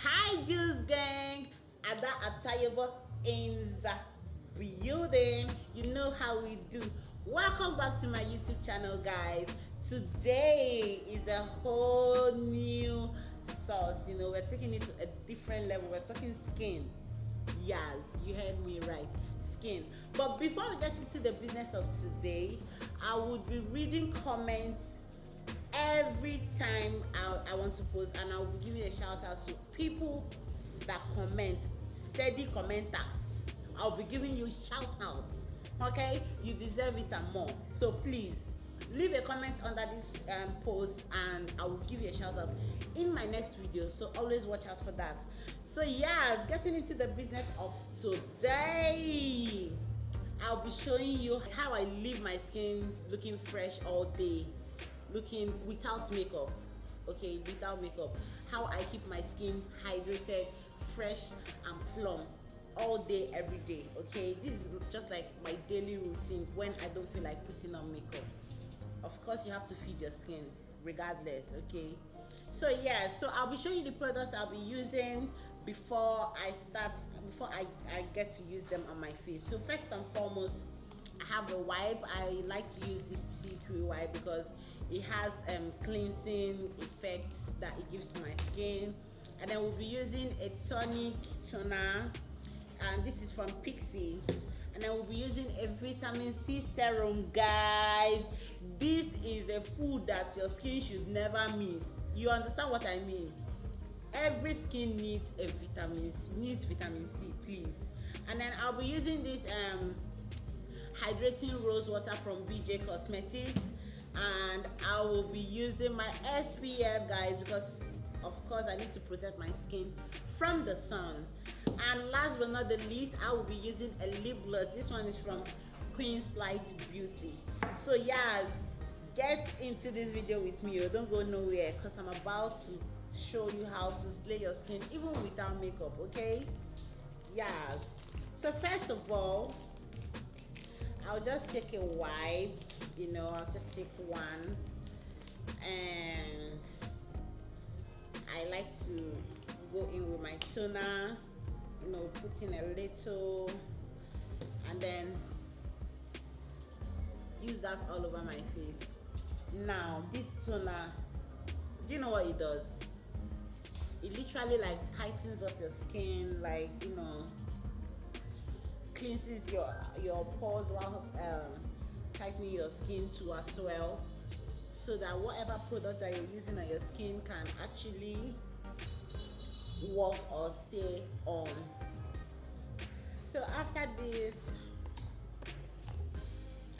Hi Jules gang, Ada Atayaba in the building. You know how we do. Welcome back to my YouTube channel, guys. Today is a whole new sauce. You know, we're taking it to a different level. We're talking skin. Yes, you heard me right. Skin. But before we get into the business of today, I would be reading comments every time I want to post, and I will be giving a shout out to people that comment, steady commenters. I'll be giving you shout outs. Okay, you deserve it and more. So please leave a comment under this post and I will give you a shout out in my next video, so always watch out for that. So yeah, getting into the business of today, I'll be showing you how I leave my skin looking fresh all day, looking without makeup. Okay, without makeup, how I keep my skin hydrated, fresh and plump all day, every day. Okay, this is just like my daily routine when I don't feel like putting on makeup. Of course, you have to feed your skin regardless. Okay, so yeah, so I'll be showing you the products I'll be using before I get to use them on my face. So first and foremost, I have a wipe. I like to use this tea tree wipe because it has cleansing effects that it gives to my skin. And then we'll be using a tonic toner, and this is from Pixie. And then we'll be using a vitamin C serum, guys. This is a food that your skin should never miss. You understand what I mean? Every skin needs vitamin C, please. And then I'll be using this Hydrating Rosewater from BJ Cosmetics, and I will be using my SPF, guys, because of course I need to protect my skin from the sun. And last but not the least, I will be using a lip gloss. This one is from Queen's Light Beauty. So yeah, get into this video with me. Don't go nowhere because I'm about to show you how to slay your skin even without makeup. Okay, yes. So first of all, I'll just take a wipe, I'll just take one, and I like to go in with my toner, put in a little, and then use that all over my face. Now, this toner, do you know what it does? It literally like tightens up your skin, like, cleanses your pores while tightening your skin too as well, so that whatever product that you're using on your skin can actually work or stay on. So after this,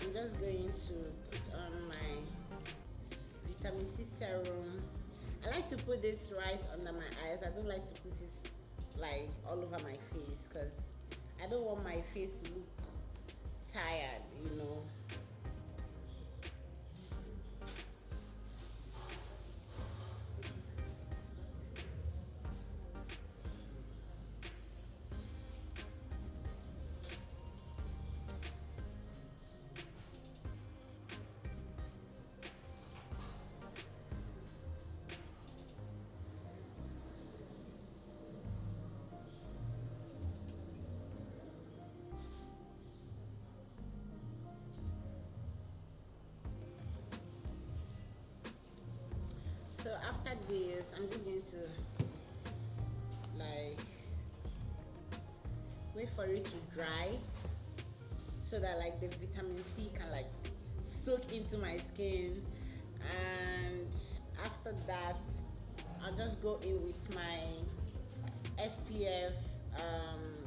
I'm just going to put on my vitamin C serum. I like to put this right under my eyes. I don't like to put it like all over my face because I don't want my face to look tired, So after this, I'm just going to like wait for it to dry so that like the vitamin C can like soak into my skin. And after that, I'll just go in with my SPF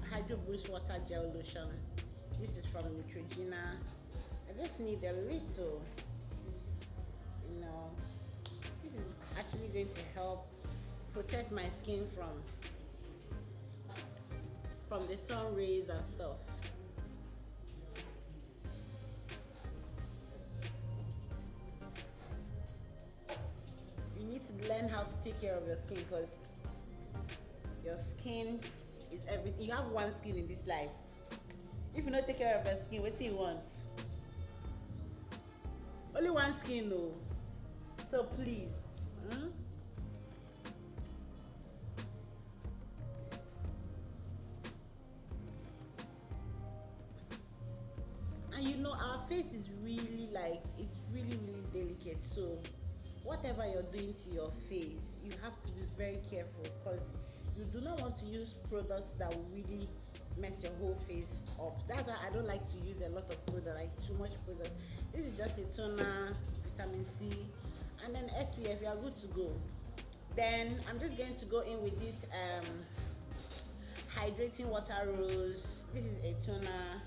Hydro Boost Water Gel Lotion. This is from Neutrogena. I just need a little, this is actually going to help protect my skin from the sun rays and stuff. You need to learn how to take care of your skin because your skin is everything. You have one skin in this life. If you don't take care of your skin, what do you want? Only one skin, though. So please, And you know, our face is really like, it's really delicate. So whatever you're doing to your face, you have to be very careful, because you do not want to use products that will really mess your whole face up. That's why I don't like to use a lot of product, like too much product. This is just a toner, vitamin C, and then SPF. You are good to go. Then I'm just going to go in with this Hydrating Water Rose. This is a toner.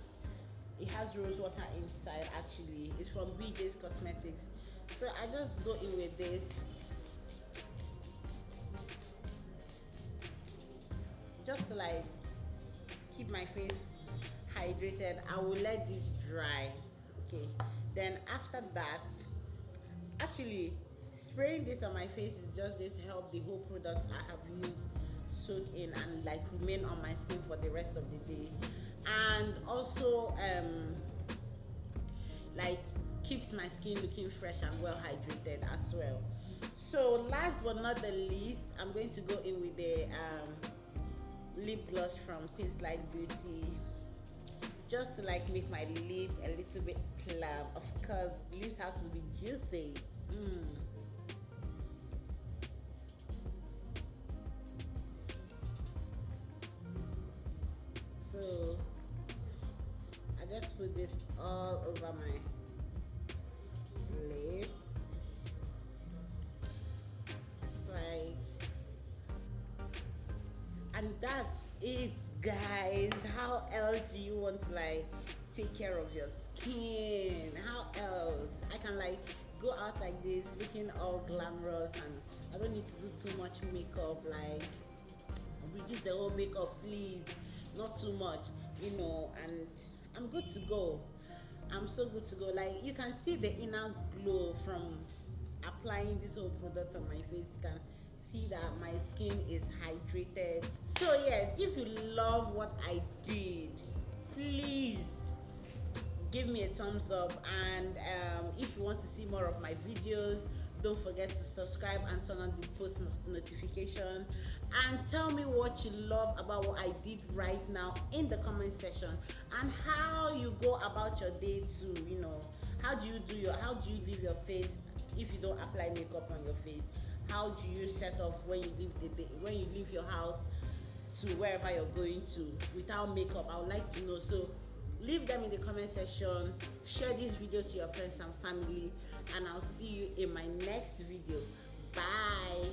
It has rose water inside. Actually, it's from BJ's Cosmetics. So I just go in with this. Just to like keep my face hydrated. I will let this dry. Okay, then after that, actually spraying this on my face is just going to help the whole product I have used soak in and like remain on my skin for the rest of the day, and also like keeps my skin looking fresh and well hydrated as well. So last but not the least, I'm going to go in with the lip gloss from Queen's Light Beauty, just to like make my lip a little bit plump. Of course, lips have to be juicy. So I just put this all over my lip, like, and that's it, guys. How else do you want to like take care of your skin? How else? I can like go out like this looking all glamorous, and I don't need to do too much makeup. Like, reduce the whole makeup, please. Not too much, you know, and I'm good to go. I'm so good to go. Like, you can see the inner glow from applying this whole product on my face. You can see that my skin is hydrated. So yes, if you love what I did, please give me a thumbs up, and if you want to see more of my videos, don't forget to subscribe and turn on the post notification, and tell me what you love about what I did right now in the comment section, and how you go about your day too. You know, how do you leave your face if you don't apply makeup on your face? How do you set off when you leave your house to wherever you're going to without makeup? I would like to know. So leave them in the comment section, share this video to your friends and family, and I'll see you in my next video. Bye.